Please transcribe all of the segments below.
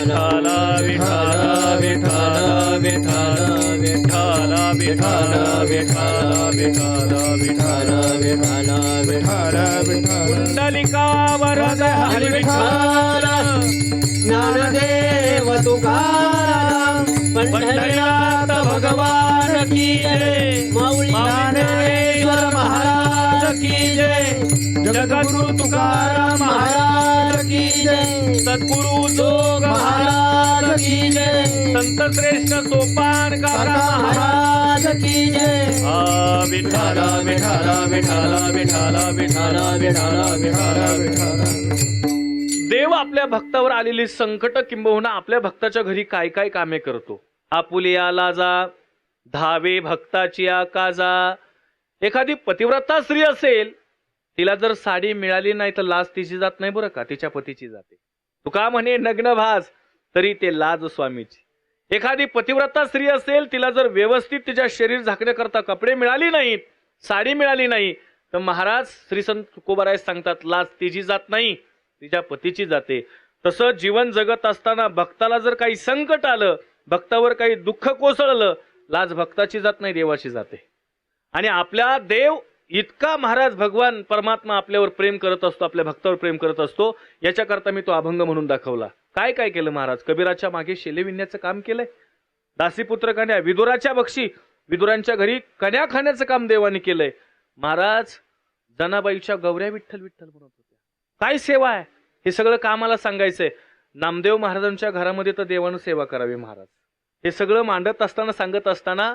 विठाला विठाला विठाला विठाला विठाला विठाला विठाला विठाला विठाला विठाला विठाला कुंडलिका वरद हरी विठाल ज्ञानदेव तुकाराम पंढरीनाथ भगवान की जय माऊली ज्ञानेश्वर महाराज की जय जगद्गुरु तुकाराम महाराज की जय सद्गुरु जोग महाराज की जय संत श्रेष्ठ सोपान काका महाराज की जय विठाला विठाला विठाला विठाला विठाला विठाला विठाला विठाला देव आपल्या भक्तावर आलेली संकट किंबहुना आपल्या भक्ताच्या घरी काय काय कामे करतो. आपुलियाला जा धावे भक्ताची आकाजा. एखादी पतिव्रता स्त्री असेल, तिला जर साडी मिळाली नाही तर लाज तिची जात नाही बरं का, तिच्या पतीची जाते. तुका म्हणे नग्न भास तरी ते लाज स्वामीची. एखादी पतिव्रता स्त्री असेल, तिला जर व्यवस्थित तिच्या शरीर झाकण्याकरता कपडे मिळाली नाहीत, साडी मिळाली नाही, तर महाराज श्री संत तुकोबाराय सांगतात लाज तिची जात नाही, तिच्या पतीची जाते. तसं जीवन जगत असताना भक्ताला जर काही संकट आलं, भक्तावर काही दुःख कोसळलं, लाज भक्ताची जात नाही, देवाची जाते. आणि आपल्या देव इतका महाराज भगवान परमात्मा आपल्यावर प्रेम करत असतो, आपल्या भक्तावर प्रेम करत असतो. याच्याकरता मी तो अभंग म्हणून दाखवला. काय काय केलं महाराज? कबीराच्या मागे शेले विणण्याचं काम केलंय. दासीपुत्र कन्या विदुराच्या बक्षी, विदुरांच्या घरी कन्या खाण्याचं काम देवाने केलंय. महाराज जनाबाईच्या गौऱ्या विठ्ठल विठ्ठल म्हणत होत्या. काय सेवा आहे हे सगळं कामाला सांगायचंय. नामदेव महाराजांच्या घरामध्ये तर देवानं सेवा करावी महाराज. हे सगळं मांडत असताना सांगत असताना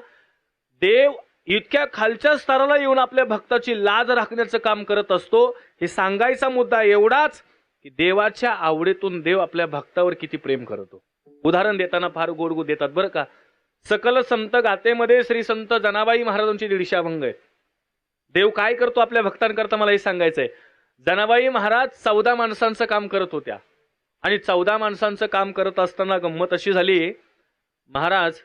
देव इतक्या खालच्या स्तराला येऊन आपल्या भक्ताची लाज राखण्याचं काम करत असतो. हे सांगायचा मुद्दा एवढाच की देवाच्या आवडीतून देव आपल्या भक्तावर किती प्रेम करतो. उदाहरण देताना फार गोड गोड देतात बरं का. सकल संत गातेमध्ये श्री संत जनाबाई महाराजांची 150 अभंग आहे. देव काय करतो आपल्या भक्तांकरता मला हे सांगायचंय. जनाबाई महाराज 14 माणसांचं काम करत होत्या आणि 14 माणसांचं काम करत असताना गंमत अशी झाली महाराज,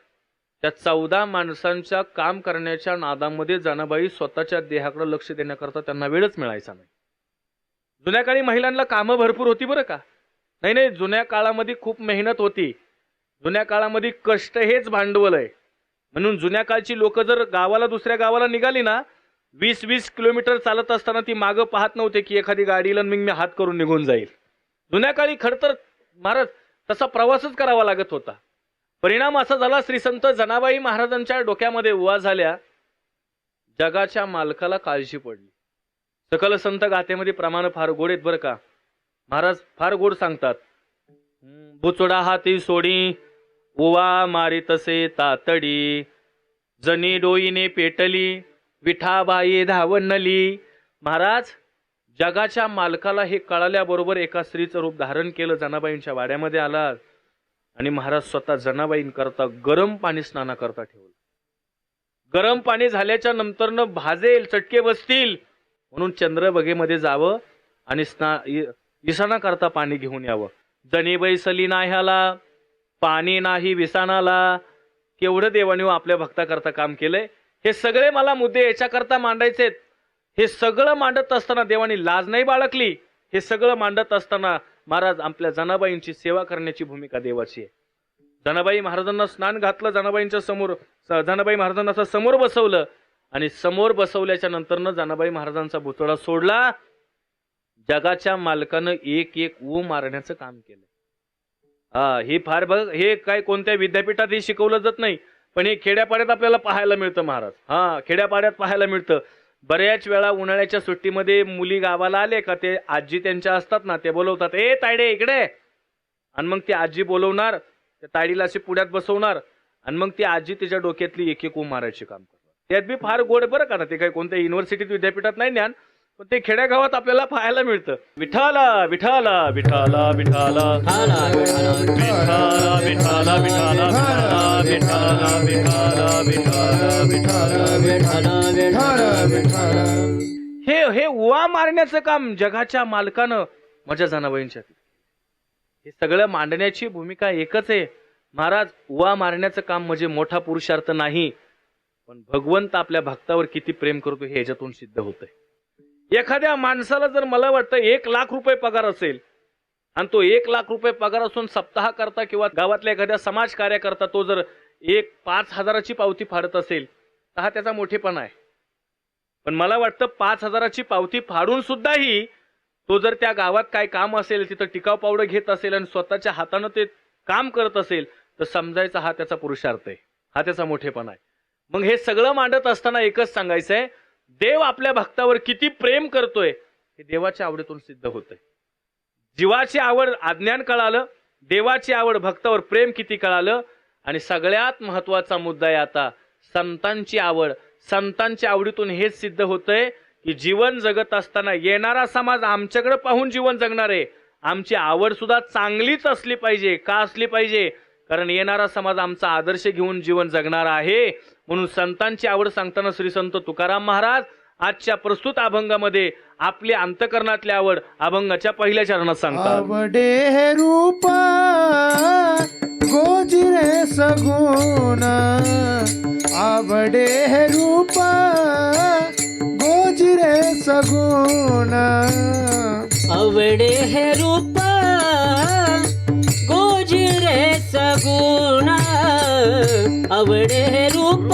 त्या 14 माणसांच्या काम करण्याच्या नादामध्ये जनाबाई स्वतःच्या देहाकडे लक्ष देण्याकरता त्यांना वेळच मिळायचा नाही. जुन्या काळी महिलांना कामं भरपूर होती बरं का. नाही, जुन्या काळामध्ये खूप मेहनत होती. जुन्या काळामध्ये कष्ट हेच भांडवल आहे. म्हणून जुन्या काळची लोक जर गावाला दुसऱ्या गावाला निघाली ना, 20-20 किलोमीटर चालत असताना ती मागं पाहत नव्हते की एखादी गाडीला मी हात करून निघून जाईल. जुन्या काळी खरं तर महाराज तसा प्रवासच करावा लागत होता. परिणाम असा झाला, श्री संत जनाबाई महाराजांच्या डोक्यामध्ये उवा झाल्या, जगाच्या मालकाला काळजी पडली. सकल संत गाथेमध्ये प्रमाण फार गोड आहेत बरं का. महाराज फार गोड सांगतात. बुचडा हाती सोडी उवा मारी तसे तातडी, जनी डोईने पेटली विठाबाई धावणली. महाराज जगाच्या मालकाला हे कळाल्याबरोबर एका स्त्रीचं रूप धारण केलं, जनाबाईंच्या वाड्यामध्ये आला आणि महाराज स्वतः जनाबाईंकरता गरम पाणी स्नानाकरता ठेवलं. गरम पाणी झाल्याच्या नंतर भाजेल, चटके बसतील म्हणून चंद्रबगेमध्ये जावं आणि विसाना करता पाणी घेऊन यावं. जनी बैसली नाह्याला पाणी नाही विसानाला. केवढं देवाने आपल्या भक्ताकरता काम केलंय. हे सगळे मला मुद्दे याच्याकरता मांडायचे. हे सगळं मांडत असताना देवानी लाज नाही बाळगली. हे सगळं मांडत असताना महाराज आपल्या जनाबाईंची सेवा करण्याची भूमिका देवाची आहे. जनाबाई महाराजांना स्नान घातलं, जनाबाईंच्या समोर जनाबाई महाराजांना असं समोर बसवलं आणि समोर बसवल्याच्या नंतर जनाबाई महाराजांचा बुचडा सोडला. जगाच्या मालकानं एक एक ऊ मारण्याचं काम केलं. हे फार बघ, हे काय कोणत्या विद्यापीठात हे शिकवलं जात नाही, पण हे खेड्यापाड्यात आपल्याला पाहायला मिळतं महाराज. खेड्यापाड्यात पाहायला मिळतं. बऱ्याच वेळा उन्हाळ्याच्या सुट्टीमध्ये मुली गावाला आले का ते आजी त्यांच्या असतात ना, ते बोलवतात, ए तायडे इकडे. आणि मग ती आजी बोलवणार, त्या तायडीला अशी पुढ्यात बसवणार आणि मग ती आजी तिच्या डोक्यातली एक एक ऊ मारायचे काम करतात. त्यात बी फार गोड बरं का ना. ते काही कोणत्या युनिव्हर्सिटीत विद्यापीठात नाही ज्ञान, पण ते खेड्यागावात आपल्याला पाहायला मिळतं. विठाला विठाला विठाला विठाला विठाला विठाला विठाला विठाला विठाला विठाला विठाला विठाला. हे उवा मारण्याचं काम जगाच्या मालकानं माझ्या जनाबाईंच्या. हे सगळं मांडण्याची भूमिका एकच आहे महाराज. उवा मारण्याचं काम म्हणजे मोठा पुरुषार्थ नाही, पण भगवंत आपल्या भक्तावर किती प्रेम करतो हे याच्यातून सिद्ध होतंय. एखाद्या माणसाला जर मला वाटतं 1 लाख रुपये पगार असेल आणि तो 1,00,000 रुपये पगार असून सप्ताह करता किंवा गावातल्या एखाद्या समाज कार्याकरता तो जर 5,000ची पावती फाडत असेल तर हा त्याचा मोठेपणा आहे. पण मला वाटतं 5,000ची पावती फाडून सुद्धाही तो जर त्या गावात काय काम असेल तिथं टिकाव पावडं घेत असेल आणि स्वतःच्या हातानं ते काम करत असेल तर समजायचा हा त्याचा पुरुषार्थ आहे, हा त्याचा मोठेपणा आहे. मग हे सगळं मांडत असताना एकच सांगायचंय, देव आपल्या भक्तावर किती प्रेम करतोय हे देवाच्या आवडीतून सिद्ध होतंय. जीवाची आवड अज्ञान कळालं, देवाची आवड भक्तावर प्रेम किती कळालं, आणि सगळ्यात महत्वाचा मुद्दा आहे आता संतांची आवड. संतांच्या आवडीतून हेच सिद्ध होतंय की जीवन जगत असताना येणारा समाज आमच्याकडे पाहून जीवन जगणार आहे. आमची आवड सुद्धा चांगलीच असली पाहिजे. का असली पाहिजे? कारण येणारा समाज आमचा आदर्श घेऊन जीवन जगणार आहे. म्हणून संतांची आवड सांगताना श्री संत तुकाराम महाराज आजच्या प्रस्तुत अभंगामध्ये आपली अंतकरणातली आवड अभंगाच्या पहिल्या चरणात सांगतात. आवडे हे रूप गोजिरे सगुण, आवडे हे रूप गोजिरे सगुण, आवडे हे रूप गोजिरे सगुण, आवडे हे रूप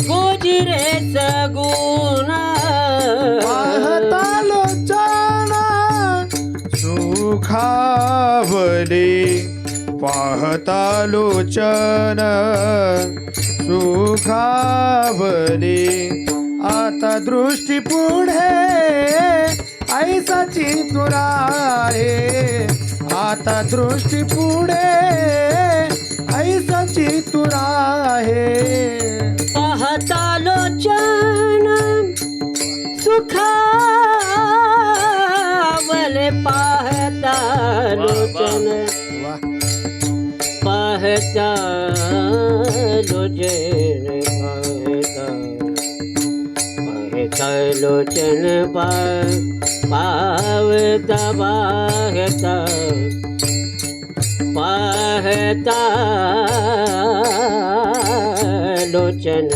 गोजिरे सगुण, पाहता लोचन सुखावले, पाहता लोचन सुखावले, आता दृष्टी पुढे ऐसाची तुरा आहे, आता दृष्टी पुढे ऐसाची तुरा आहे. पाहता लोचन सुखावले, पाहता लोचन, पाहता लोचन, पाहता लोचन, पाहता पाहता लोचन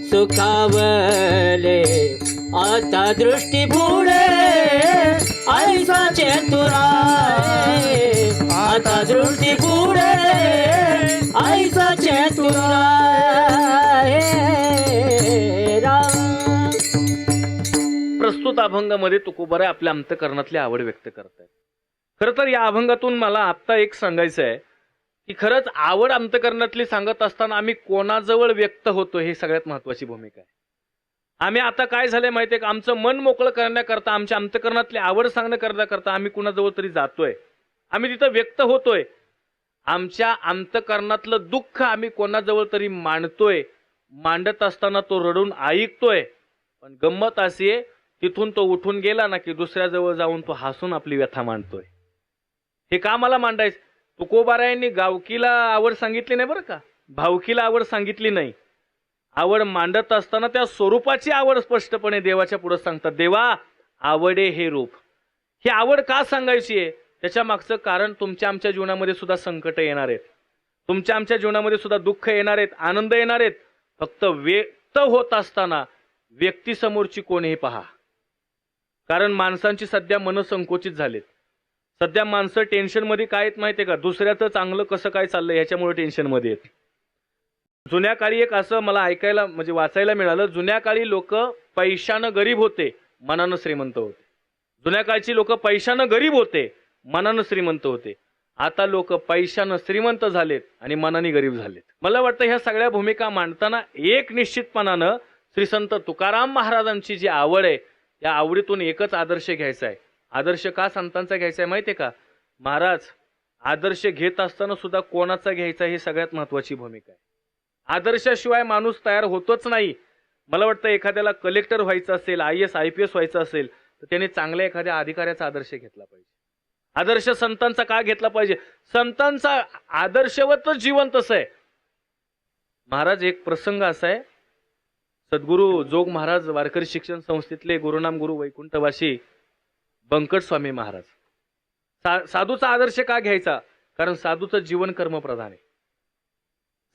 सुखावले, आता दृष्टी पुढे ऐसा चतुराय, आता दृष्टी पुढे ऐसा चतुराय. प्रस्तुत अभंगामध्ये तुकोबाराय आपल्या अंतकरणातली आवड व्यक्त करतायत. खरं तर या अभंगातून मला आत्ता एक सांगायचं आहे की खरंच आवड अंतकरणातली सांगत असताना आम्ही कोणाजवळ व्यक्त होतो हे सगळ्यात महत्वाची भूमिका आहे. आम्ही आता काय झालंय माहितीये का, आमचं मन मोकळं करण्याकरता, आमच्या अंतकरणातली आवड सांगण्याकरता आम्ही कुणाजवळ तरी जातोय, आम्ही तिथं व्यक्त होतोय. आमच्या अंतकरणातलं दुःख आम्ही कोणाजवळ तरी मांडतोय, मांडत असताना तो रडून ऐकतोय. पण गंमत अशी आहे, तिथून तो उठून गेला ना की दुसऱ्याजवळ जाऊन तो हसून आपली व्यथा मांडतोय. हे का मला मांडायचं? तुकोबारायांनी गावकीला आवड सांगितली नाही बरं का, भावकीला आवड सांगितली नाही. आवड मांडत असताना त्या स्वरूपाची आवड स्पष्टपणे देवाच्या पुढे सांगतात. देवा आवडे हे रूप. ही आवड का सांगायची आहे? त्याच्या मागचं कारण तुमच्या आमच्या जीवनामध्ये सुद्धा संकट येणार आहेत, तुमच्या आमच्या जीवनामध्ये सुद्धा दुःख येणार आहेत, आनंद येणार आहेत. फक्त व्यक्त होत असताना व्यक्तीसमोरची कोण हे पहा. कारण माणसांची सध्या मन संकोचित झालेत. सध्या माणसं टेन्शन मध्ये काय आहेत माहितीये का, दुसऱ्याचं चांगलं कसं काय चाललंय ह्याच्यामुळे टेन्शन मध्ये आहेत. जुन्या काळी एक असं मला ऐकायला म्हणजे वाचायला मिळालं, जुन्या काळी लोक पैशानं गरीब होते, मनानं श्रीमंत होते. जुन्या काळची लोक पैशानं गरीब होते, मनानं श्रीमंत होते. आता लोक पैशानं श्रीमंत झालेत आणि मनाने गरीब झालेत. मला वाटतं ह्या सगळ्या भूमिका मांडताना एक निश्चितपणानं श्री संत तुकाराम महाराजांची जी आवड आहे त्या आवडीतून एकच आदर्श घ्यायचा आहे. आदर्श का संतांचा घ्यायचा आहे माहितीये का? महाराज आदर्श घेत असताना सुद्धा कोणाचा घ्यायचा ही सगळ्यात महत्वाची भूमिका आहे. आदर्शाशिवाय माणूस तयार होतोच नाही. मला वाटतं एखाद्याला कलेक्टर व्हायचं असेल, IAS IPS व्हायचं असेल तर त्याने चांगल्या एखाद्या अधिकाऱ्याचा आदर्श घेतला पाहिजे. आदर्श संतांचा का घेतला पाहिजे? संतांचा आदर्शवतच जीवन तसं आहे. महाराज एक प्रसंग असा आहे, सद्गुरू जोग महाराज वारकरी शिक्षण संस्थेतले गुरुनाम गुरु वैकुंठवासी बंकट स्वामी महाराज, साधूचा आदर्श का घ्यायचा? कारण साधूचं जीवन कर्मप्रधान आहे.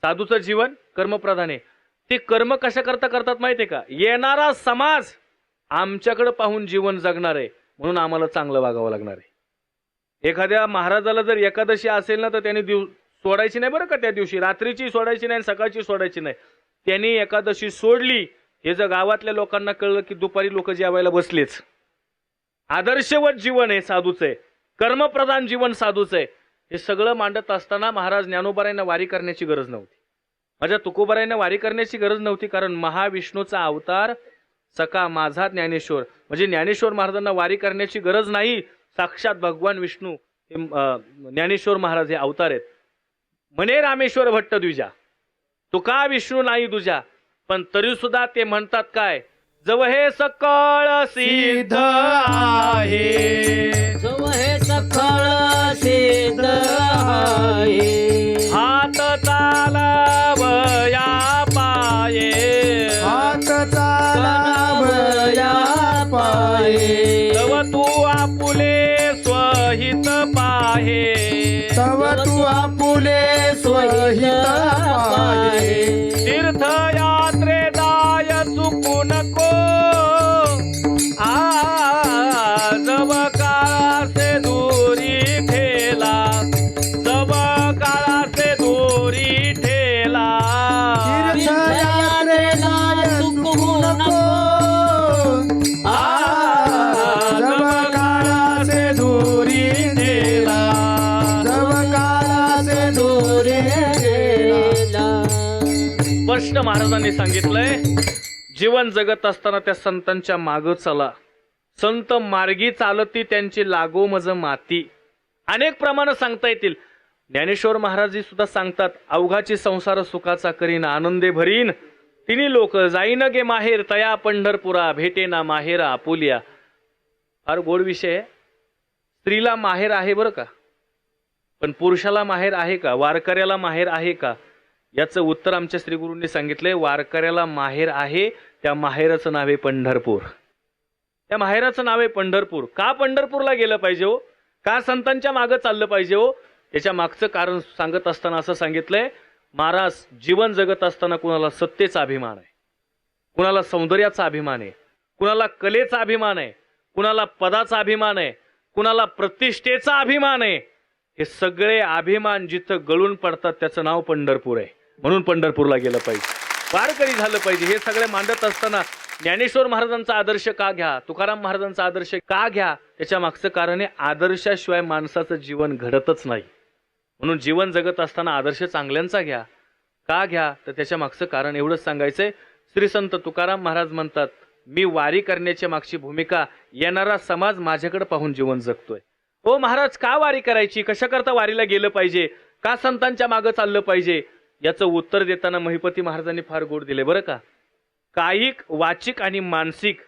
साधूचं जीवन कर्मप्रधान आहे. ते कर्म कशा करता करतात माहितीये का? येणारा समाज आमच्याकडे पाहून जीवन जगणार आहे. म्हणून आम्हाला चांगलं वागावं लागणार आहे. एखाद्या महाराजाला जर एकादशी असेल ना तर त्यांनी सोडायची नाही बरं का, त्या दिवशी रात्रीची सोडायची नाही, सकाळची सोडायची नाही. त्यांनी एकादशी सोडली हे जर गावातल्या लोकांना कळलं की दुपारी लोक जेवायला बसलेच. आदर्शवत जीवन आहे साधूच आहे, कर्मप्रधान जीवन साधूच आहे. हे सगळं मांडत असताना महाराज ज्ञानोबारायांना वारी करण्याची गरज नव्हती, माझ्या तुकोबारायांना वारी करण्याची गरज नव्हती. कारण महाविष्णूचा अवतार सखा माझा ज्ञानेश्वर, म्हणजे ज्ञानेश्वर महाराजांना वारी करण्याची गरज नाही. साक्षात भगवान विष्णू हे ज्ञानेश्वर महाराज हे अवतार आहेत. म्हणे रामेश्वर भट्ट द्विजा, तुका विष्णू नाही तुझ्या, पण तरी सुद्धा ते म्हणतात काय, जव हे सकळ सिद्ध आहे, जव हे सकळ सिद्ध आहे, हात चालवया पाये, हात चालवया पाये, तव तू आपुले स्वहित पाहे, तव तू आपुले स्वहित पाहे, तीर्थयात्रे जाय चुकू नको, जव काळासे दूरी ठेला, जव काळासे दूरी ठेला, तीर्थयात्रेला चुकू नको, जव काळाचे दूरी नेला, जव काळाचे दूरी नेला. स्पष्ट महाराजांनी सांगितलंय, जीवन जगत असताना त्या संतांच्या माग चला, संत मार्गी चालती त्यांची लागो मज माती. अनेक प्रमाण सांगता येतील. ज्ञानेश्वर महाराज सुद्धा सांगतात, अवघाची संसार सुखाचा करीन, आनंदे भरीन तिन्ही लोक, जाईन गे माहेर तया पंढरपुरा, भेटे ना माहेरा आपुलिया. फार गोड विषय आहे. स्त्रीला माहेर आहे बरं का, पण पुरुषाला माहेर आहे का, वारकऱ्याला माहेर आहे का? याचं उत्तर आमच्या श्रीगुरूंनी सांगितलंय. वारकऱ्याला माहेर आहे, त्या माहेराचं नाव आहे पंढरपूर. त्या माहेराचं नाव आहे पंढरपूर. का पंढरपूरला गेलं पाहिजे हो, का संतांच्या मागं चाललं पाहिजे हो? त्याच्या मागचं कारण सांगत असताना असं सांगितलंय, महाराज जीवन जगत असताना कुणाला सत्तेचा अभिमान आहे, कुणाला सौंदर्याचा अभिमान आहे, कुणाला कलेचा अभिमान आहे, कुणाला पदाचा अभिमान आहे, कुणाला प्रतिष्ठेचा अभिमान आहे. हे सगळे अभिमान जिथं गळून पडतात त्याचं नाव पंढरपूर आहे. म्हणून पंढरपूरला गेलं पाहिजे, वारकरी झालं पाहिजे. हे सगळे मांडत असताना ज्ञानेश्वर महाराजांचा आदर्श का घ्या, तुकाराम महाराजांचा आदर्श का घ्या, त्याच्या मागचं कारण आहे, आदर्शाशिवाय माणसाचं जीवन घडतच नाही. म्हणून जीवन जगत असताना आदर्श चांगल्यांचा घ्या. का घ्या, तर त्याच्या मागचं कारण एवढंच सांगायचंय. श्री संत तुकाराम महाराज म्हणतात, मी वारी करण्याच्या मागची भूमिका, येणारा समाज माझ्याकडे पाहून जीवन जगतोय. हो महाराज, का वारी करायची, कशा करता वारीला गेलं पाहिजे, का संतांच्या मागं चाललं पाहिजे, याचं उत्तर देताना महिपती महाराजांनी फार गोड दिले बरं का. कायिक, वाचिक आणि मानसिक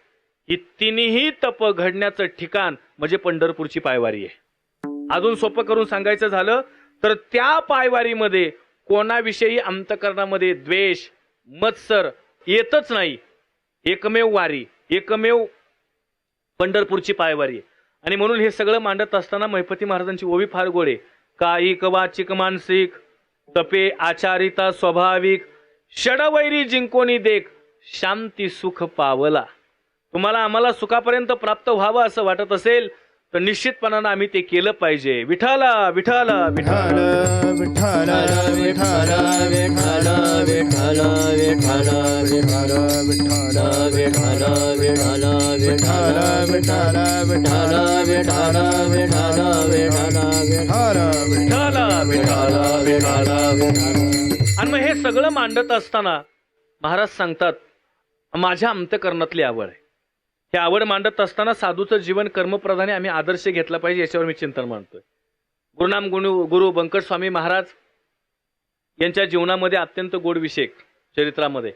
ही तिन्ही तप घडण्याचं ठिकाण म्हणजे पंढरपूरची पायवारी आहे. अजून सोपं करून सांगायचं झालं तर त्या पायवारीमध्ये कोणाविषयी अंतकरणामध्ये द्वेष, मत्सर येतच नाही. एकमेव वारी, एकमेव पंढरपूरची पायवारी आहे. आणि म्हणून हे सगळं मांडत असताना महिपती महाराजांची ओवी फार गोड आहे. कायिक, वाचिक, मानसिक तपे आचारिता स्वाभाविक, षडवैरी जिंकोनी देख, शांती सुख पावला. तुम्हाला आम्हाला सुखापर्यंत प्राप्त व्हावं असं वाटत असेल तर निश्चितपणानं आम्ही ते केलं पाहिजे. विठाला विठाला विठाला विठ्ठल विठ्ठल विठ्ठल विठ्ठल विठ्ठल विठ्ठल विठ्ठल विठ्ठल विठ्ठल विठ्ठल विठ्ठल विठ्ठल विठ्ठल विठ्ठल विठ्ठल विठ्ठल विठ्ठल. आणि मग हे सगळं मांडत असताना महाराज सांगतात, माझ्या अंतकरणातली आवड आहे. हे आवड मांडत असताना साधूचं जीवन कर्मप्रधाने आम्ही आदर्श घेतला पाहिजे, याच्यावर मी चिंतन मांडतोय. गुरुनाम गुरु बंकट स्वामी महाराज यांच्या जीवनामध्ये अत्यंत गोड विषय चरित्रामध्ये,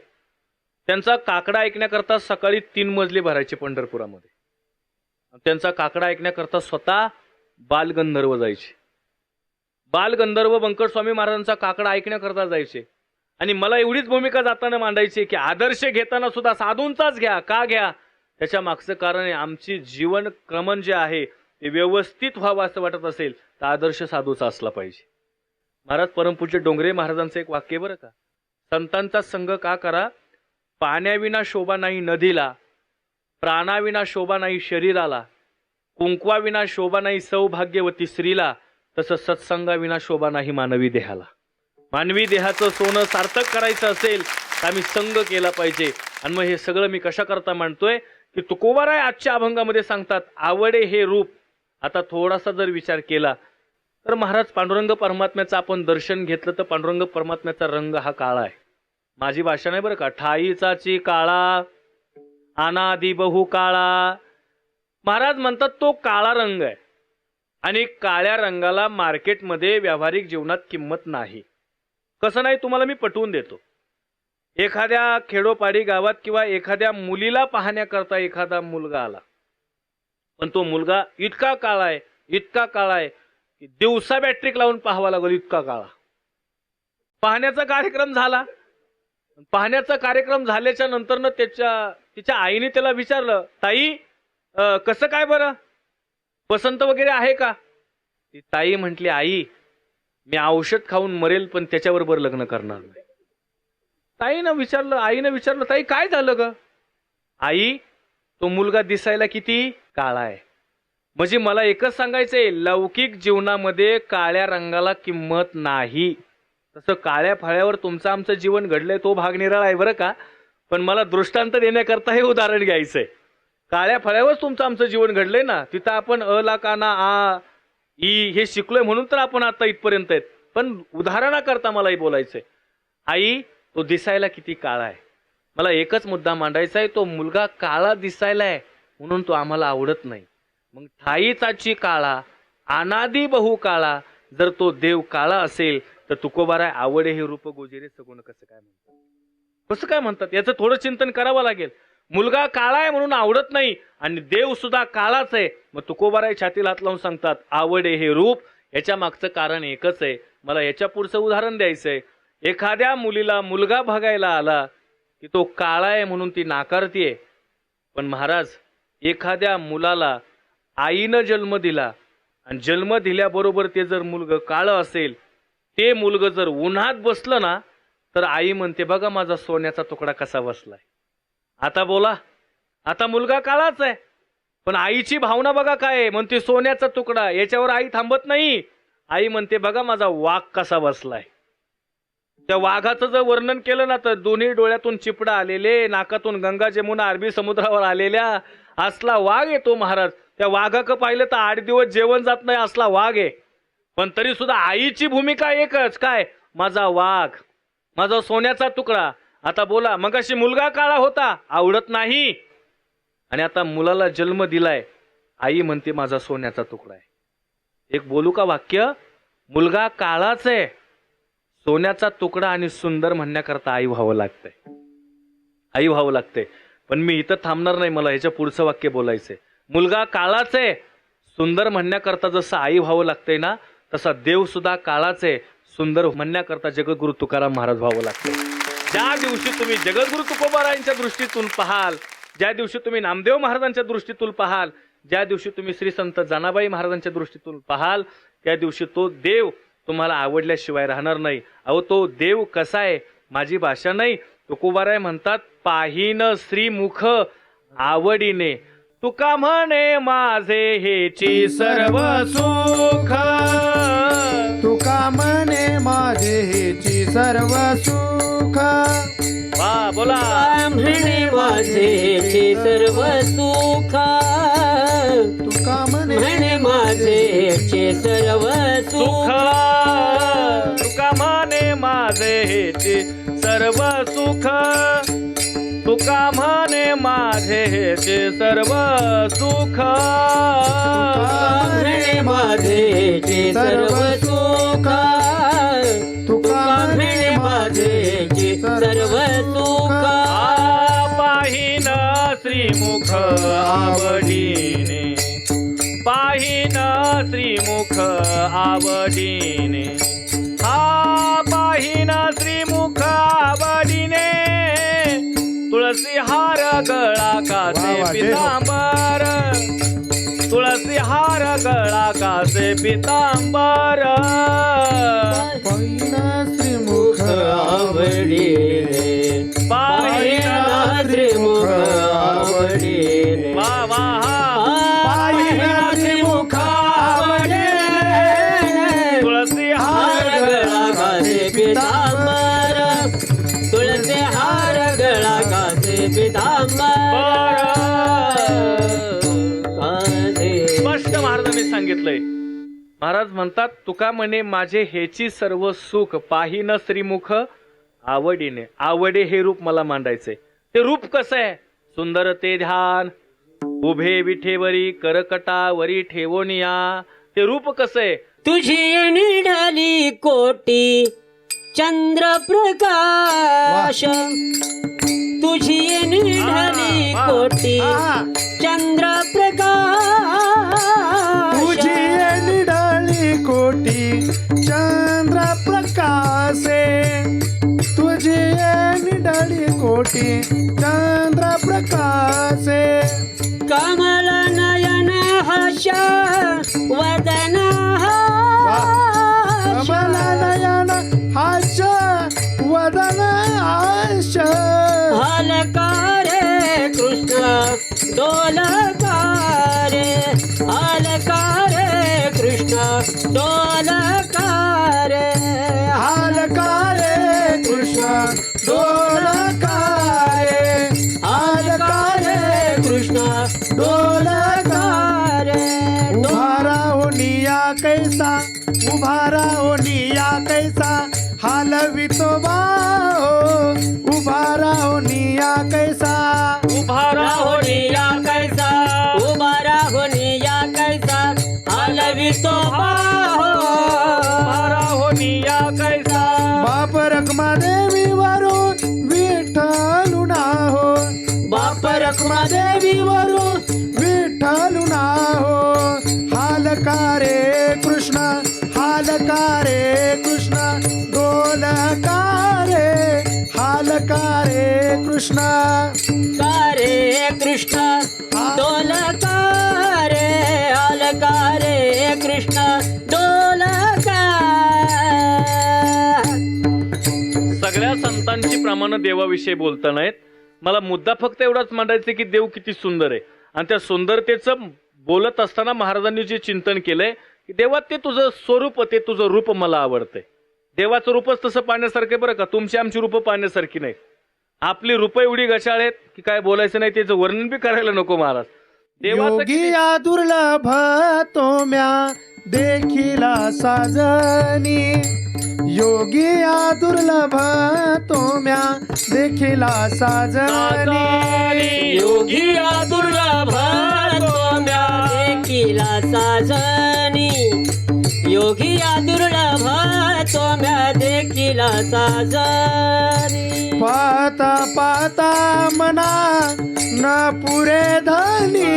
त्यांचा काकडा ऐकण्याकरता सकाळी 3 मजले भरायचे पंढरपुरामध्ये. त्यांचा काकडा ऐकण्याकरता स्वतः बालगंधर्व जायचे. बालगंधर्व बंकट स्वामी महाराजांचा काकडा ऐकण्याकरता जायचे. आणि मला एवढीच भूमिका जाताना मांडायची की आदर्श घेताना सुद्धा साधूंचाच घ्या. का घ्या, त्याच्या मागचं कारण आहे, आमची जीवन क्रमण जे आहे ते व्यवस्थित व्हावं असं वाटत असेल तर आदर्श साधूचा असला पाहिजे. महाराज परमपूज्य डोंगरे महाराजांचं एक वाक्य बरं का, संतांचा संग का करा, पाण्याविना शोभा नाही नदीला, प्राणाविना शोभा नाही शरीराला, कुंकवाविना शोभा नाही सौभाग्यवती स्त्रीला, तसं सत्संगाविना शोभा नाही मानवी देहाला. मानवी देहाचं सोनं सार्थक करायचं असेल तर आम्ही संग केला पाहिजे. आणि मग हे सगळं मी कशा करता मांडतोय की तुकोबाराय आजच्या अभंगामध्ये सांगतात, आवडे हे रूप. आता थोडासा जर विचार केला तर महाराज पांडुरंग परमात्म्याचं आपण दर्शन घेतलं तर पांडुरंग परमात्म्याचा रंग हा काळा आहे. माझी भाषा नाही बरं का. ठाईचाची काळा अनादि बहु काळा. महाराज म्हणतात तो काळा रंग आहे आणि काळ्या रंगाला मार्केटमध्ये व्यावहारिक जीवनात किंमत नाही. कसं नाही तुम्हाला मी पटवून देतो. एखाद्या खेडोपाडी गावात किंवा एखाद्या मुलीला पाहण्याकरता एखादा मुलगा आला, पण तो मुलगा इतका काळा आहे, इतका काळा आहे की दिवसा बॅटरी लावून पाहावा लागेल, इतका काळा. पाहण्याचा कार्यक्रम झाला. पाहण्याचा कार्यक्रम झाल्याच्या नंतर तिच्या आईने त्याला विचारलं, ताई कसं काय बरं, पसंत वगैरे आहे का? ती ताई म्हटली, आई मी औषध खाऊन मरेल पण त्याच्याबरोबर लग्न करणार नाही. आईनं विचारलं ताई काय झालं ग? आई तो मुलगा दिसायला किती काळा आहे. म्हणजे मला एकच सांगायचंय, लौकिक जीवनामध्ये काळ्या रंगाला किंमत नाही. तसं काळ्या फळ्यावर तुमचं आमचं जीवन घडलंय तो भाग निराळा आहे बरं का. पण मला दृष्टांत देण्याकरता हे उदाहरण घ्यायचंय. काळ्या फळ्यावर तुमचं आमचं जीवन घडलंय ना, तिथं आपण अ ला काना आ ई हे शिकलोय म्हणून तर आपण आता इथपर्यंत आहेत. पण उदाहरणाकरता मलाही बोलायचंय. आई तो दिसायला किती काळा आहे. मला एकच मुद्दा मांडायचा आहे, तो मुलगा काळा दिसायलाय म्हणून तो आम्हाला आवडत नाही. मग ठाईचाची काळा अनादि बहु काळा, जर तो देव काळा असेल तर तुकोबाराय आवडे हे रूप गोजिरे सगुण कसं काय म्हणतात याचं थोडं चिंतन करावं लागेल. मुलगा काळा आहे म्हणून आवडत नाही आणि देव सुद्धा काळाच आहे. मग तुकोबाराय छातीला हात लावून सांगतात आवडे हे रूप. याच्या मागचं कारण एकच आहे. मला याच्या पुढचं उदाहरण द्यायचंय. एखाद्या मुलीला मुलगा बघायला आला की तो काळा आहे म्हणून ती नाकारतीये. पण महाराज एखाद्या मुलाला आईनं जन्म दिला आणि जन्म दिल्याबरोबर ते जर मुलगा काळं असेल, ते मुलगा जर उन्हात बसलं ना तर आई म्हणते बघा माझा सोन्याचा तुकडा कसा बसलाय. आता बोला, आता मुलगा काळाच आहे पण आईची भावना बघा काय आहे, म्हणते सोन्याचा तुकडा. याच्यावर आई थांबत नाही. आई म्हणते बघा माझा वाघ कसा बसलाय. त्या वाघाचं जर वर्णन केलं ना तर दोन्ही डोळ्यातून चिपडा आलेले, नाकातून गंगा जमुना अरबी समुद्रावर आलेल्या असला वाघ आहे तो महाराज. त्या वाघाकडे पाहिलं तर 8 दिवस जेवण जात नाही असला वाघ आहे. पण तरी सुद्धा आईची भूमिका एकच, काय माझा वाघ, माझा सोन्याचा तुकडा. आता बोला, मगाशी मुलगा काळा होता आवडत नाही आणि आता मुलाला जन्म दिलाय, आई म्हणते माझा सोन्याचा तुकडा आहे. एक बोलू का वाक्य, मुलगा काळाच आहे, सोन्याचा तुकडा आणि सुंदर म्हणण्याकरता आई व्हावं लागतंय, आई व्हावं लागतंय. पण मी इथं थांबणार नाही, मला ह्याच्या पुढचं वाक्य बोलायचंय. मुलगा काळाच आहे, सुंदर म्हणण्याकरता जसं आई व्हावं लागतंय ना, तसा देव सुद्धा काळाच आहे, सुंदर म्हणण्याकरता जगद्गुरु तुकाराम महाराज व्हावं लागतंय. ज्या दिवशी तुम्ही जगद्गुरु तुकोबारायांच्या दृष्टीतून पाहाल, ज्या दिवशी तुम्ही नामदेव महाराजांच्या दृष्टीतून पाहाल, ज्या दिवशी तुम्ही श्री संत जनाबाई महाराजांच्या दृष्टीतून पाहाल, त्या दिवशी तो देव तुम्हाला आवडल्याशिवाय राहणार नाही. अहो तो देव कसा आहे माझी भाषा नाही. तुकोबाराय म्हणतात पाहिन श्रीमुख आवडीने, तुका म्हणे माझे हेची सर्व सुख, तुका म्हणे माझे हेची सर्व सुख. वा बोला, म्हणे माझे सर्व सुख, तुका म्हणे माझे सर्व सुख, सुख, तुका म्हणे माझे हेची सर्व सुख, तुका म्हणे माझे हेचे सर्व सुख, म्हणे माझे सर्व सुख, तुका म्हणे माझे सर्व सुख. पाहिन श्रीमुख आवडीने, पाहिन श्रीमुख आवडीने, हा पाहिन श्रीमुख आवडीने, तुळसी हार गळा कासे वा, वा, जय हो. पितांबर, तुळसी हार गळा कासे पितांबर, पाहिन श्रीमुख आवडीने, पाहिन श्रीमुख आवडीने, वा वा, पाहिन महाराज म्हणतात तुका म्हणे माझे हेची सर्व सुख पाहिन श्रीमुख आवडीने. आवडे हे रूप मला मांडायचंय. ते रूप कसं आहे? सुंदर ते ध्यान उभे विठेवरी करकटावरी ठेवोनिया. ते रूप कसं आहे? तुझी निढाली कोटी चंद्र प्रकाश, तुझी निढाली कोटी चंद्र प्रकाश, तुझी निडाळी कोटी चंद्र प्रकाशे, तुझी निडाळी कोटी चंद्र प्रकाशे. कमल नयन हर्ष वदन कमला नयन हास्य वदन हास्य. हलकारे कृष्ण डोलकारे, हलकारे कृष्ण डोलकारे, हालकारे कृष्ण डोलकारे, हालकारे कृष्ण डोलकारे. उभारा होनिया कैसा, उभारा होनिया कैसा हालवितो बाहो, उभारा होनिया कैसा, उभारा राहुनिया कैसा, उभारा होनिया कैसा हलवितो बाहो, उभारा होनिया कैसा. बाप रखमा देवी वरून विठ्ठलुना हो, बाप रखमा देवी वरून विठ्ठलुना हो. हालकारे कृष्ण, हालकारे कृष्ण डोलकारे, हालकारे कृष्ण. कारे कृष्ण डोलकारे, हलकारे कृष्ण डोलकार. सगळ्या संतांची प्रमाण देवाविषयी बोलता नाहीत. मला मुद्दा फक्त एवढाच मांडायचा की देव किती सुंदर आहे. आणि त्या सुंदरतेचं बोलत असताना महाराजांनी जे चिंतन केलंय की देवा ते तुझं स्वरूप, ते तुझं रूप मला आवडतंय. देवाचं रूपच तसं पाहण्यासारखं बरं का. तुमची आमची रूप पाहण्यासारखी नाही. आपली रूप एवढी गचाळ आहेत की काय बोलायचं नाही. त्याचं वर्णन बी करायला नको महाराज. देवाचं योगी या दुर्लभ तोम्या देखिला साजनी, योगी या दुर्लभ तोम्या देखिला साजनी. योगी दुर्लभ तोम्या देखिला साजनी, योगी दुर्लभ तोम्या देखिला साजनी. पाहता पाहता मना न पुरे धनी,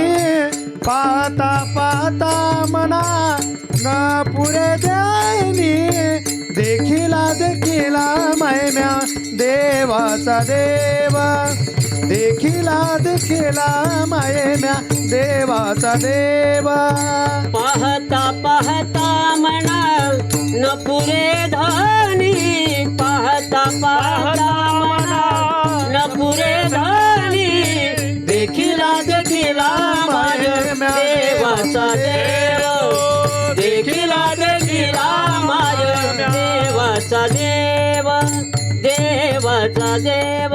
पाहता पाहता मना न पुरे ध्यानी. देखिला देखिला महिम्या देवाचा देव, देखिला देखिला महिम्या देवाचा देव. पाहता पाहता मना न पुरे धनी, पाहता पाहता मना न पुरे धनी. देखिला देखिला महिम्या देवाचा देव, देखिला देखिला महिम्या देवाचा देव, देवाचा देव,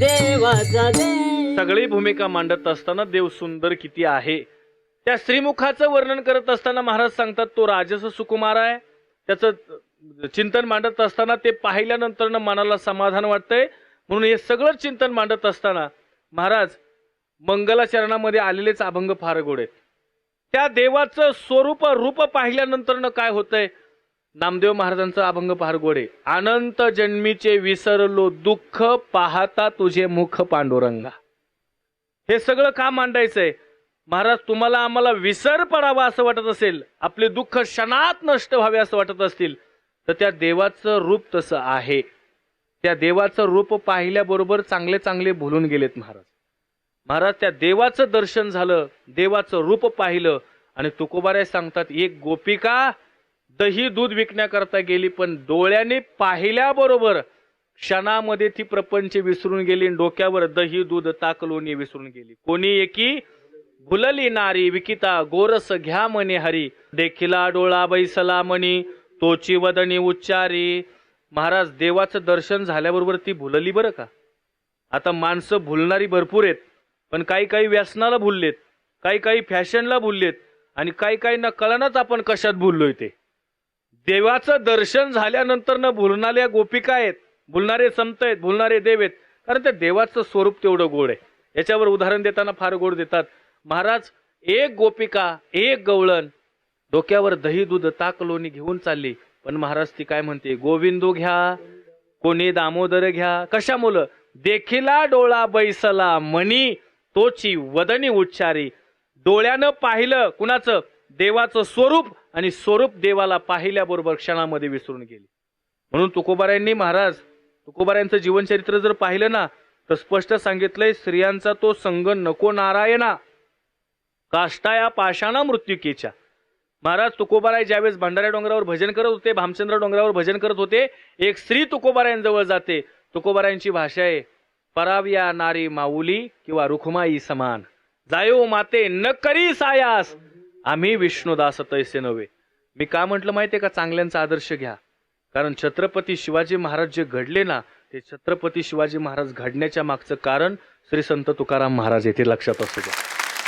देवाचा देव. सगळी भूमिका मांडत असताना देव सुंदर किती आहे. त्या श्रीमुखाचं वर्णन करत असताना महाराज सांगतात तो राजस सुकुमार आहे. त्याचं चिंतन मांडत असताना ते पाहिल्यानंतर मनाला समाधान वाटतंय. म्हणून हे सगळं चिंतन मांडत असताना महाराज मंगलाचरणामध्ये आलेलेच अभंग फार गोड आहेत. त्या देवाचं स्वरूप रूप पाहिल्यानंतर काय होतंय? नामदेव महाराजांचं अभंग फार गोड आहे. अनंत जन्मीचे विसरलो दुःख पाहता तुझे मुख पांडुरंगा. हे सगळं का मांडायचंय महाराज? तुम्हाला आम्हाला विसर पडावा असं वाटत असेल, आपले दुःख क्षणात नष्ट व्हावे असं वाटत असतील, तर त्या देवाचं रूप तसं आहे. त्या देवाचं रूप पाहिल्याबरोबर चांगले चांगले भुलून गेलेत महाराज. महाराज त्या देवाचं दर्शन झालं, देवाचं रूप पाहिलं. आणि तुकोबाराय सांगतात एक गोपिका दही दूध विकण्याकरता गेली, पण डोळ्याने पाहिल्याबरोबर क्षणामध्ये ती प्रपंच विसरून गेली. डोक्यावर दही दूध ताकलोनी विसरून गेली. कोणी एकी भुलली नारी विकिता गोरस घ्या म्हणे हरी, देखिला डोळा बैसला म्हणी तोची वदनी उच्चारी. महाराज देवाचं दर्शन झाल्याबरोबर ती भुलली बरं का. आता माणसं भुलणारी भरपूर आहेत, पण काही काही व्यसनाला भुललेत, काही काही फॅशनला भुललेत, आणि काही न कळणच आपण कशात भुललोय ते. देवाचं दर्शन झाल्यानंतर न भुलणाऱ्या गोपिका आहेत, भुलणारे संत आहेत, भुलणारे देव आहेत, कारण त्या देवाचं स्वरूप तेवढं गोड आहे. याच्यावर उदाहरण देताना फार गोड देतात महाराज. एक गोपिका, एक गवळण, डोक्यावर दही दूध ताक लोणी घेऊन चालली, पण महाराज ती काय म्हणते, गोविंदो घ्या, कोणी दामोदर घ्या. कशामुळं? देखिला डोळा बैसला मनी, तोची वदनी उच्चारी. डोळ्यानं पाहिलं कुणाचं? देवाचं स्वरूप, आणि स्वरूप देवाला पाहिल्याबरोबर क्षणामध्ये विसरून गेली. म्हणून तुकोबारायांनी महाराज, तुकोबारायांचं जीवनचरित्र जर पाहिलं ना तर स्पष्ट सांगितलंय, स्त्रियांचा तो संग नको नारायणा, काष्टाया पाषाणा मृत्युकेच्या. महाराज तुकोबाराय ज्यावेळेस भंडाऱ्या डोंगरावर भजन करत होते, भामचंद्र डोंगरावर भजन करत होते, एक स्त्री तुकोबारायांजवळ जाते. तुकोबारायांची भाषा आहे, पराव्या नारी माऊली किंवा रुखमाई समान, जायो माते न करी सायास, आम्ही विष्णुदास तैसे नव्हे. मी का म्हटलं माहितीये का, चांगल्यांचा आदर्श घ्या. कारण छत्रपती शिवाजी महाराज जे घडले ना, ते छत्रपती शिवाजी महाराज घडण्याच्या मागचं कारण श्री संत तुकाराम महाराज येथे लक्षात असू द्या.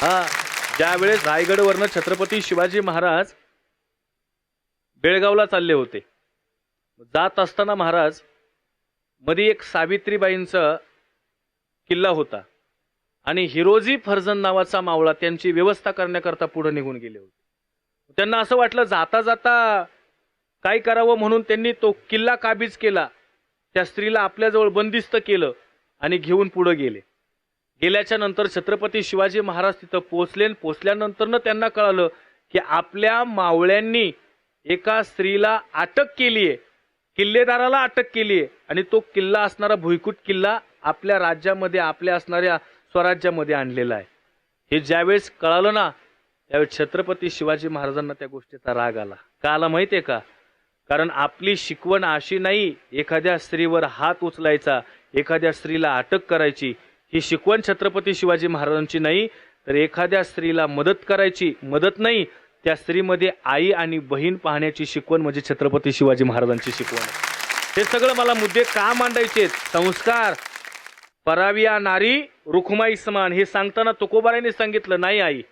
हा, ज्यावेळेस रायगडवरनं छत्रपती शिवाजी महाराज बेळगावला चालले होते, जात असताना महाराज मध्ये एक सावित्रीबाईंचा किल्ला होता, आणि हिरोजी फर्जन नावाचा मावळा त्यांची व्यवस्था करण्याकरता पुढे निघून गेले होते. त्यांना असं वाटलं जाता जाता काय करावं, म्हणून त्यांनी तो किल्ला काबीज केला, त्या स्त्रीला आपल्याजवळ बंदिस्त केलं आणि घेऊन पुढे गेले. गेल्याच्या नंतर छत्रपती शिवाजी महाराज तिथं पोहोचले. पोहोचल्यानंतर त्यांना कळालं की आपल्या मावळ्यांनी एका स्त्रीला अटक केलीये, किल्लेदाराला अटक केलीये, आणि तो किल्ला असणारा भुईकोट किल्ला आपल्या राज्यामध्ये, आपल्या असणाऱ्या स्वराज्यामध्ये आणलेला आहे. हे ज्यावेळेस कळालं ना, त्यावेळेस छत्रपती शिवाजी महाराजांना त्या गोष्टीचा राग आला. का आला माहितीये का? कारण आपली शिकवण अशी नाही एखाद्या स्त्रीवर हात उचलायचा, एखाद्या स्त्रीला अटक करायची. ही शिकवण छत्रपती शिवाजी महाराजांची नाही, तर एखाद्या स्त्रीला मदत करायची, मदत नाही, त्या स्त्रीमध्ये आई आणि बहीण पाहण्याची शिकवण म्हणजे छत्रपती शिवाजी महाराजांची शिकवण आहे. हे सगळं मला मुद्दे का मांडायचे? संस्कार, पराविया नारी रुखमाई समान, हे सांगताना तुकोबारायांनी सांगितलं, नाही आई,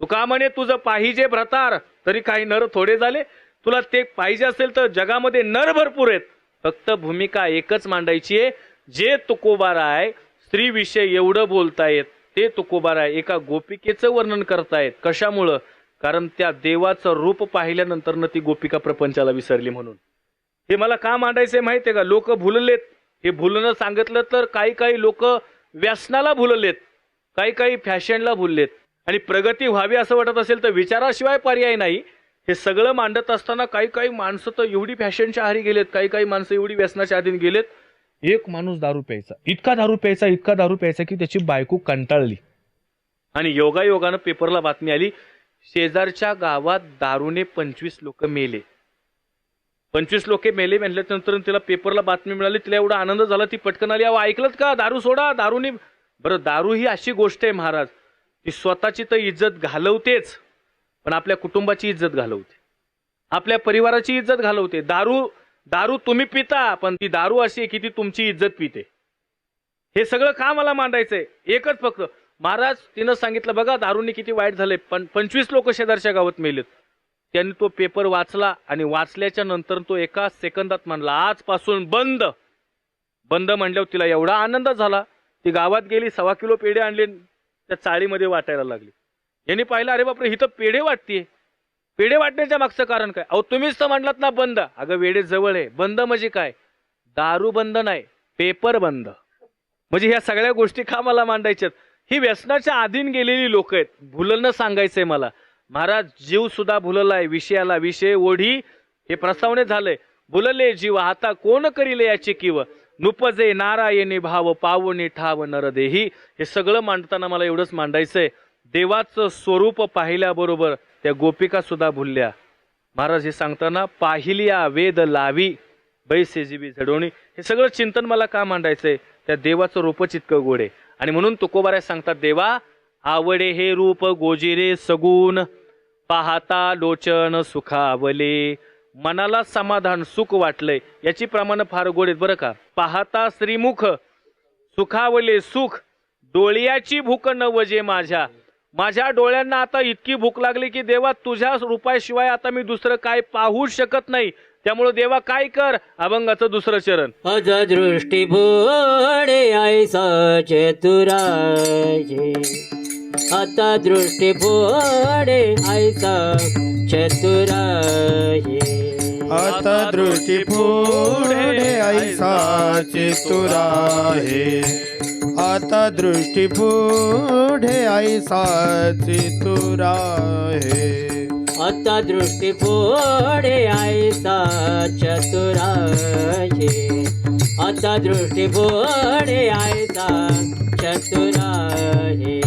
तू का म्हणे तुझं पाहिजे भ्रतार, तरी काही नर थोडे झाले. तुला ते पाहिजे असेल तर जगामध्ये नर भरपूर आहेत. फक्त भूमिका एकच मांडायची आहे. जे तुकोबाराय स्त्रीविषयी एवढं बोलतायत, ते तुकोबाराय एका गोपिकेचं वर्णन करतायत. कशामुळं? कारण त्या देवाचं रूप पाहिल्यानंतर ती गोपिका प्रपंचाला विसरली म्हणून. हे मला का मांडायचंय माहितीये का? लोक भुललेत. हे भुलणं सांगितलं तर काही लोक व्यसनाला भुललेत, काही फॅशनला भुललेत. आणि प्रगती व्हावी असं वाटत असेल तर विचाराशिवाय पर्याय नाही. हे सगळं मांडत असताना काही माणसं तर एवढी फॅशनच्या आहारी गेलेत, काही माणसं एवढी व्यसनाच्या आधीन गेलेत. एक माणूस दारू प्यायचा, इतका दारू प्यायचा की त्याची बायको कंटाळली, आणि योगायोगानं पेपरला बातमी आली, शेजारच्या गावात दारूने 25 लोक मेले. 25 लोक मेले म्हटल्यानंतर तिला पेपरला बातमी मिळाली. तिला एवढा आनंद झाला, ती पटकन आली, अहो ऐकलत का, दारू सोडा, दारूने. बरं, दारू ही अशी गोष्ट आहे महाराज, ती स्वतःची तर इज्जत घालवतेच, पण आपल्या कुटुंबाची इज्जत घालवते, आपल्या परिवाराची इज्जत घालवते. दारू तुम्ही पिता, पण ती दारू अशी आहे की ती तुमची इज्जत पिते. हे सगळं का मला मांडायचंय? एकच फक्त, महाराज तिनं सांगितलं बघा दारूने किती वाईट झालंय, पण 25 लोक शेजारच्या गावात मेलेत. त्यांनी तो पेपर वाचला, आणि वाचल्याच्या नंतर तो एका सेकंदात म्हणला, आजपासून बंद. म्हणल्यावर तिला एवढा आनंद झाला, ती गावात गेली, 1.25 किलो पेढे आणले, त्या चाळीमध्ये वाटायला लागली. यांनी पाहिलं, अरे बापरे, ही तर पेढे वाटतीये. पेढे वाटण्याच्या मागचं कारण काय? अहो तुम्हीच तर म्हणलात ना बंद. अगं वेडे जवळ आहे. बंद म्हणजे काय? दारू बंद नाही, पेपर बंद. म्हणजे ह्या सगळ्या गोष्टी का मला मांडायच्यात? ही व्यसनाच्या अधीन गेलेली लोक आहेत. भुलणं सांगायचंय मला महाराज. जीव सुद्धा भुललाय, विषयाला विषय ओढी हे प्रस्तावने झालंय. भुलले जीव आता कोण करीले याचे किव, नुपजे नारायणी भाव पावनी ठाव नरदेही. हे सगळं मांडताना मला एवढंच मांडायचंय, देवाचं स्वरूप पाहिल्याबरोबर त्या गोपिका सुद्धा भुलल्या. महाराज हे सांगताना, पाहिलिया वेद लावी बैसे जीवी झडवणी. हे सगळं चिंतन मला का मांडायचंय? त्या देवाचं रूपच इतकं गोड आहे. आणि म्हणून तुकोबाराय सांगतात, देवा आवडे हे रूप गोजिरे सगुण, पाहता लोचन सुखावले. मनाला समाधान सुख वाटलंय, याची प्रमाण फार गोड आहेत बरं का. पाहता श्रीमुख सुखावले सुख, डोळ्याची भूक नवजे माझ्या, माझ्या डोळ्यांना आता इतकी भूक लागली की देवा तुझ्या रूपाशिवाय आता मी दुसरं काय पाहूच शकत नाही. त्यामुळे देवा काय कर, अभंगाचं दुसरं चरण. अज दृष्टी भोडे ऐसा चतुराये, आता दृष्टी भोडे ऐसा चतुराये, आता दृष्टी पुढे ऐसा चतुराहे, आता दृष्टी पुढे ऐसा चतुराहे, आता दृष्टी भोडे ऐसा चतुराये, आता दृष्टी भोडे ऐसा चतुराये,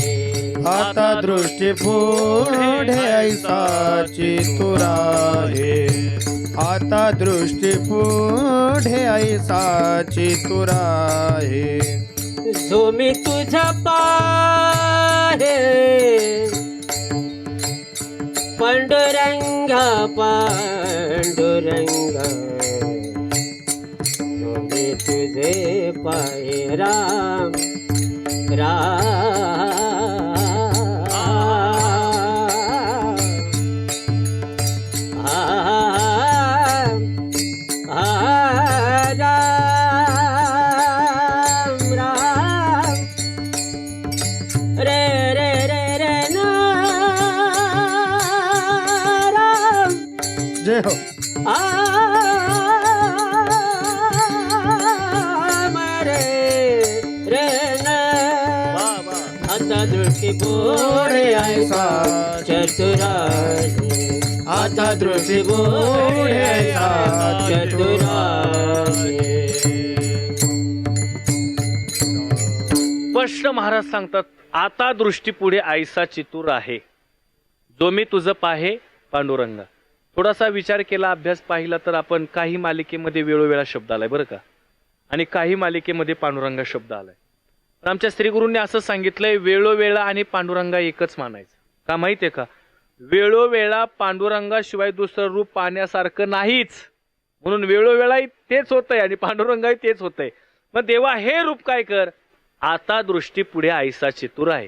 आता दृष्टी पुढे ऐसा चतुराहे, आता दृष्टी पुढे ऐसा चतुराहे. जो मी तुझा पाहे पांडुरंगा पांडुरंगा, जो मी तुझे पाहे राम राम, जय हो. आता दृष्टी भोडे ऐसा चतुराये, आता दृष्टी भोडे ऐसा चतुराये. स्पष्ट महाराज सांगतात, आता दृष्टी पुढे ऐसा चतुर आहे, जो मी तुझं पाहे पांडुरंगा. थोडासा विचार केला, अभ्यास पाहिला तर आपण काही मालिकेमध्ये वेळोवेळा शब्द आलाय बरं का, आणि काही मालिकेमध्ये पांडुरंगा शब्द आलाय. पण आमच्या श्रीगुरूंनी असं सांगितलंय, वेळोवेळा आणि पांडुरंगा एकच मानायचं. का माहितीये का, वेळोवेळा पांडुरंगाशिवाय दुसरं रूप पाहण्यासारखं नाहीच, म्हणून वेळोवेळाही तेच होतंय आणि पांडुरंगाही तेच होतंय. मग देवा हे रूप काय कर, आता दृष्टी पुढे ऐसा चतुर आहे.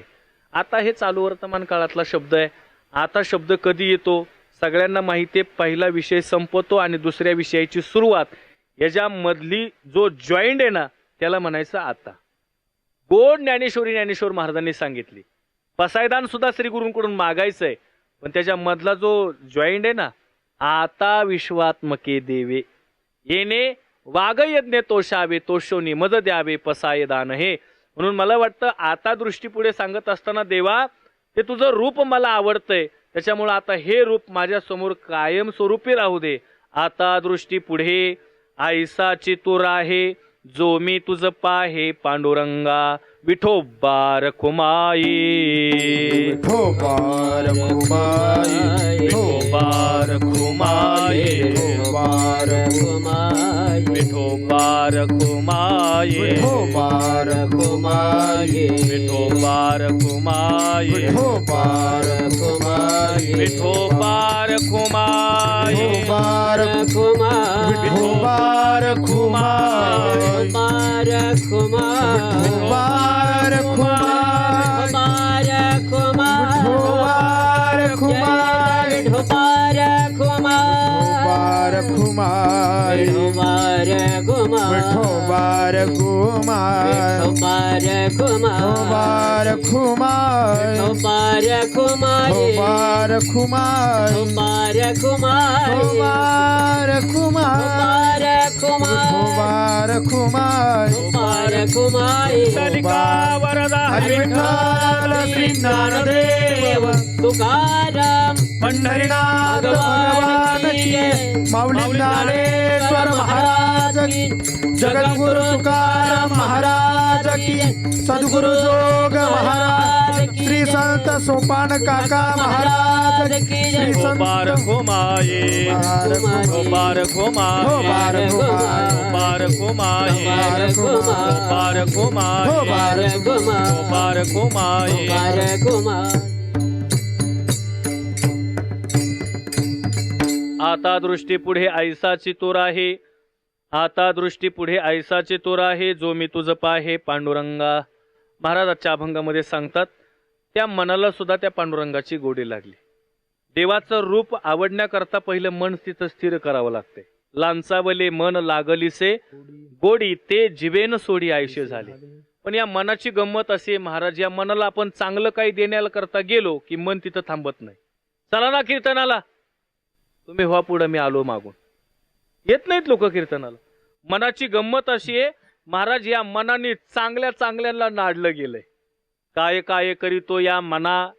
आता हे चालू वर्तमान काळातला शब्द आहे. आता शब्द कधी येतो सगळ्यांना माहिती आहे, पहिला विषय संपतो आणि दुसऱ्या विषयाची सुरुवात, याच्यामधली जो जॉईंट आहे ना त्याला म्हणायचं आता. गोड ज्ञानेश्वर महाराजांनी सांगितली, पसायदान सुद्धा श्री गुरूंकडून मागायचंय, पण त्याच्या मधला जो जॉईंट आहे ना, आता विश्वात्मके देवे येणे वागयज्ञ तोषावे, तोषोनी मज द्यावे पसायदान हे. म्हणून मला वाटतं आता दृष्टी पुढे सांगत असताना, देवा ते तुझं रूप मला आवडतंय, त्याच्यामुळे आता हे रूप माझ्या समोर कायम स्वरूपी राहू दे. आता दृष्टी पुढे ऐसा चतुर आहे, जो मी तुझ पाहे पांडुरंगा. विठोबा रखुमाई, विठोबा रखुमाई, विठोबा रखुमाई, विठोबा रखुमाई, विठोबा रखुमाई, विठोबा रखुमाई, विठोबा रखुमाई, विठोबा रखुमाई, विठोबा रखुमाई, विठोबा रखुमाई, विठोबा रखुमाई, विठोबा रखुमाई, विठोबा रखुमाई, विठोबा रखुमाई, विठोबा रखुमाई, विठोबा रखुमाई, विठोबा रखुमाई, कालिका वरदा हरी विठ्ठल श्री ज्ञानदेव तुकाराम पंढरीनाथ भगवान की, माऊली ज्ञानेश्वर महाराज की, जगद्गुरु तुकाराम महाराज की, सद्गुरु जोग महाराज की, श्री संत सोपान काका महाराज की, श्री संत रखुमाई, विठोबा रखुमाई, विठोबा रखुमाई, विठोबा रखुमाई. आता दृष्टी पुढे ऐसा चतुर आहे, आता दृष्टी पुढे ऐसा चतुर आहे, जो मी तुझ पाहे पांडुरंगा. महाराज आजच्या अभंगामध्ये सांगतात, त्या मनाला सुद्धा त्या पांडुरंगाची गोडी लागली. देवाचं रूप आवडण्याकरता पहिलं मन तिथं स्थिर करावं लागते. लांचावले मन लागलीसे गोडी ते जीवेन सोडी आयुष्य झाले. पण या मनाची गंमत अशी आहे महाराज, या मनाला आपण चांगलं काही देण्याला करता गेलो की मन तिथं थांबत नाही. चला ना कीर्तनाला, तुम्ही व्हा पुढं, मी आलो मागून. येत नाहीत लोक कीर्तनाला. मनाची गंमत अशी आहे महाराज, या मनाने चांगल्या चांगल्याला नाडलं गेलंय. काय काय करीतो या मना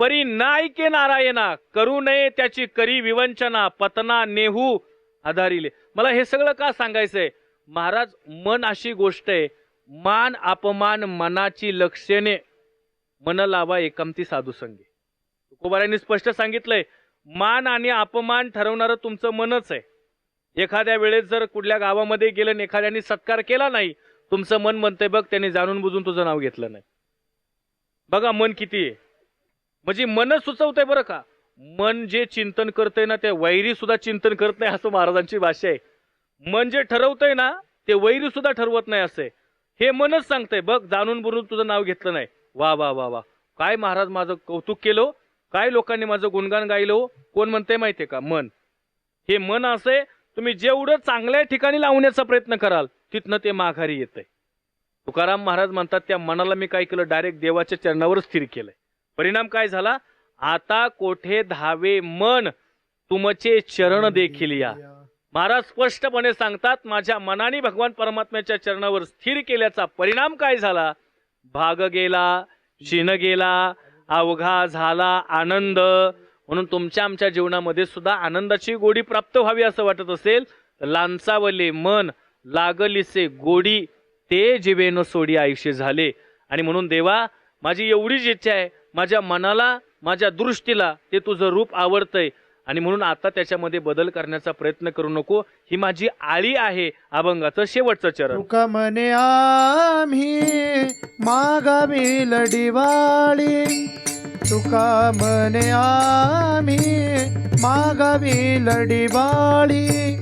परी नायके नारायणा, करू नये त्याची करी विवंचना, पतना नेहू आधारिले. मला हे सगळं का सांगायचंय महाराज, मन अशी गोष्ट आहे, मान अपमान मनाची लक्षणे, मन लावा एकांती साधू संगी. तुकोबारायांनी स्पष्ट सांगितलंय, मान आणि अपमान ठरवणारं तुमचं मनच आहे. एखाद्या वेळेस जर कुठल्या गावामध्ये गेलं आणि एखाद्याने सत्कार केला नाही, तुमचं मन म्हणतंय बघ त्याने जाणून बुजून तुझं नाव घेतलं नाही. बघा मन किती आहे, म्हणजे मनच सुचवतंय बरं का. मन जे चिंतन करतंय ना, ते वैरी सुद्धा चिंतन करत नाही, असं महाराजांची भाषा आहे. मन जे ठरवतंय ना, ते वैरी सुद्धा ठरवत नाही असे. हे मनच सांगतंय बघ जाणून बुजून तुझं नाव घेतलं नाही. वा वा वा वा, काय महाराज माझं कौतुक केलं, काय लोकांनी माझं गुणगान गायलं. कोण म्हणते माहितीये का, मन. हे मन असे, तुम्ही जेवढं चांगल्या ठिकाणी लावण्याचा प्रयत्न कराल तिथनं ते माघारी येतंय. तुकाराम महाराज म्हणतात, त्या मनाला मी काय केलं, डायरेक्ट देवाच्या चरणावर स्थिर केलंय. परिणाम काय झाला, आता कोठे धावे मन तुमचे चरण देखील या. महाराज स्पष्टपणे सांगतात, माझ्या मनाने भगवान परमात्म्याच्या चरणावर स्थिर केल्याचा परिणाम काय झाला, भाग गेला, शिन गेला, अवघा झाला आनंद. म्हणून तुमच्या आमच्या जीवनामध्ये सुद्धा आनंदाची गोडी प्राप्त व्हावी असं वाटत असेल, लांचावले मन लागलीसे गोडी ते जीवेन सोडी आयुष्य झाले. आणि म्हणून देवा, माझी एवढीच इच्छा आहे, माझ्या मनाला माझ्या दृष्टीला ते तुझं रूप आवडतंय, आणि म्हणून आता त्याच्यामध्ये बदल करण्याचा प्रयत्न करू नको. ही माझी आळी आहे अभंगाचं शेवटचं चरण. तुका म्हणे आम्ही मागावी लढिवाळी, तुका म्हणे आम्ही मागावी लढिवाळी,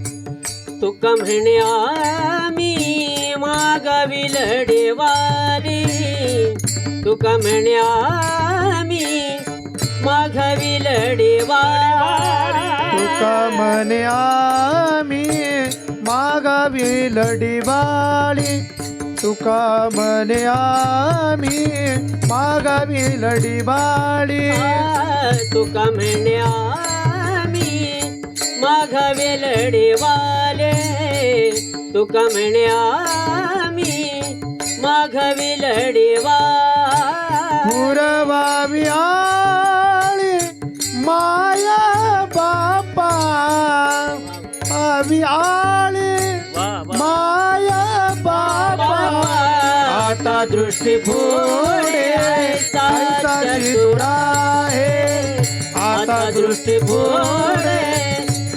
तुका म्हणे आम्ही मागावी लढेवारी, तुका म्हणे आम्ही मागावी लढेवारी, तुका म्हणे आम्ही मागावी लढिवाळी, तुका म्हणे आम्ही मागावी लढिवाळी, तुका म्हणे आम्ही मागावे लढेवाले, तुका म्हणे आम्ही मागावी लढेवा. पुरवावी आळी माया बापा, आवी आळी माया बापा, आता दृष्टी पुढे ऐसा चतुर आहे, आता दृष्टी पुढे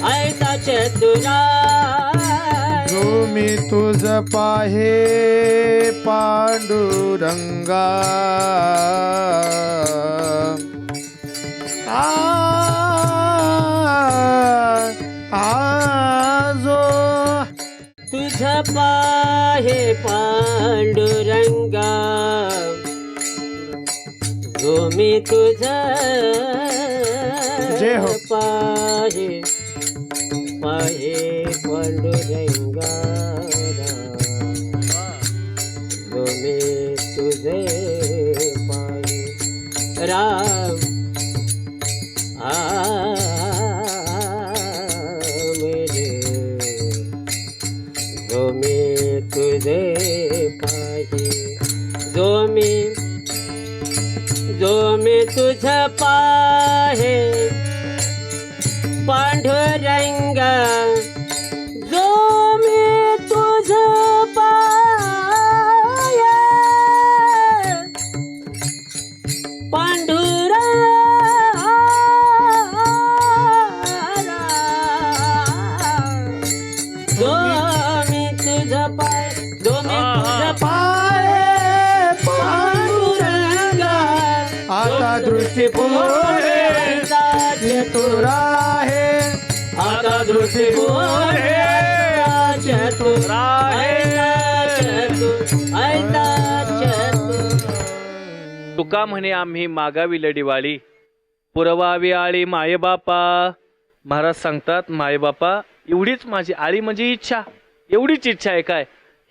ऐसा चतुरा. जो मी तुझ पाहे पांडुरंगा, जो तुझ पाहे पांडुरंगा, जो मी तुझ जय हो. पाहे पाहे पांडुरंगा, जो मी तुझे पाहे राम मेरे, जो मी तुझे पाहे, जो मी तुझ पाहे पांडुरंगा, जो मी तुझ पाहे पांडुरंगा, जो मी तुझ पाहे, जो मी तुझ पाहे पांडुरंगा, आता दृष्टी पुढे चतुर आहे, आता दृष्टी पुढे चतुर आहे, चतुर, चतुर. तुका म्हणे आम्ही मागावी लढीवाळी पुरवावी आळी मायबापा. महाराज सांगतात मायबापा एवढीच माझी आळी म्हणजे इच्छा, एवढीच इच्छा आहे काय,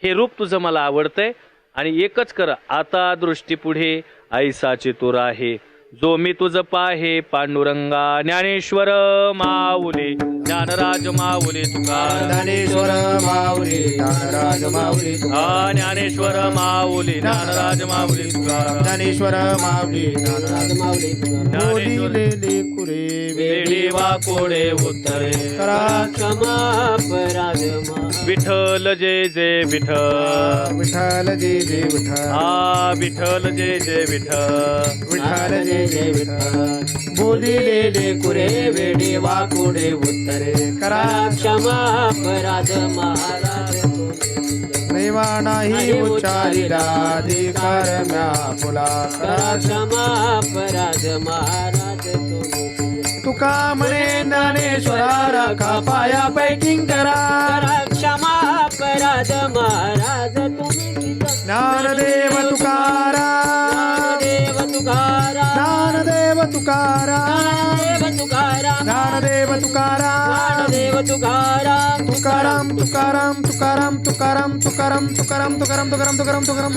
हे रूप तुझं मला आवडतंय आणि एकच कर आता दृष्टी पुढे ऐसाचे तुर आहे जो मी तुझ पाहे पांडुरंगा. ज्ञानेश्वर माऊली ज्ञानराज माऊली तुकाराम. ज्ञानेश्वर माऊली ज्ञानराज माऊली हा ज्ञानेश्वर माऊली ज्ञानराज माऊली तुकाराम. ज्ञानेश्वर माऊली ज्ञानराज माऊली बोलिलेले कुरे वेडी वाकोडे उत्तरे करा क्षमा अपराध मा विठ्ठल जय जय विठ्ठल. विठ्ठल जय जय विठ्ठल हा विठ्ठल जय जय विठ्ठल. विठ्ठल जय जय विठ्ठल बोलिलेले कुरे वेडे वाकोडे उत्तरे करा क्षमा अपराध महाराज नैवा नाही उच्चारिला अधिकार म्या फुला करा क्षमा अपराध महाराज तुका म्हणे ज्ञानेश्वरा राखा पाया पैकिंग करा. क्षमा अपराध महाराज तुम्ही ज्ञानदेव तुकाराम देव तुकाराम ज्ञानदेव तुकाराम देव तुकाराम ज्ञानदेव तुकाराम देव तुकाराम तुकाराम तुकाराम तुकाराम तुकाराम तुकाराम तुकाराम तुकाराम तुकाराम तुकाराम तुकाराम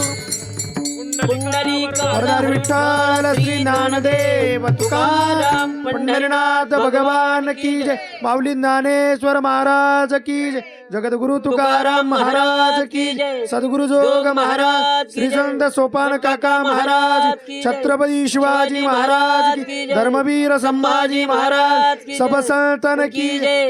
पुंडलिक वरदार विठ्ठल श्री ज्ञानदेव तुकाराम पंढरीनाथ भगवान की जय. माऊली ज्ञानेश्वर महाराज की जय. जगद्गुरु तुकाराम महाराज की जय. सद्गुरु जोग महाराज श्री संत सोपान काका महाराज छत्रपती शिवाजी महाराज की धर्मवीर संभाजी महाराज सब संतन की जय.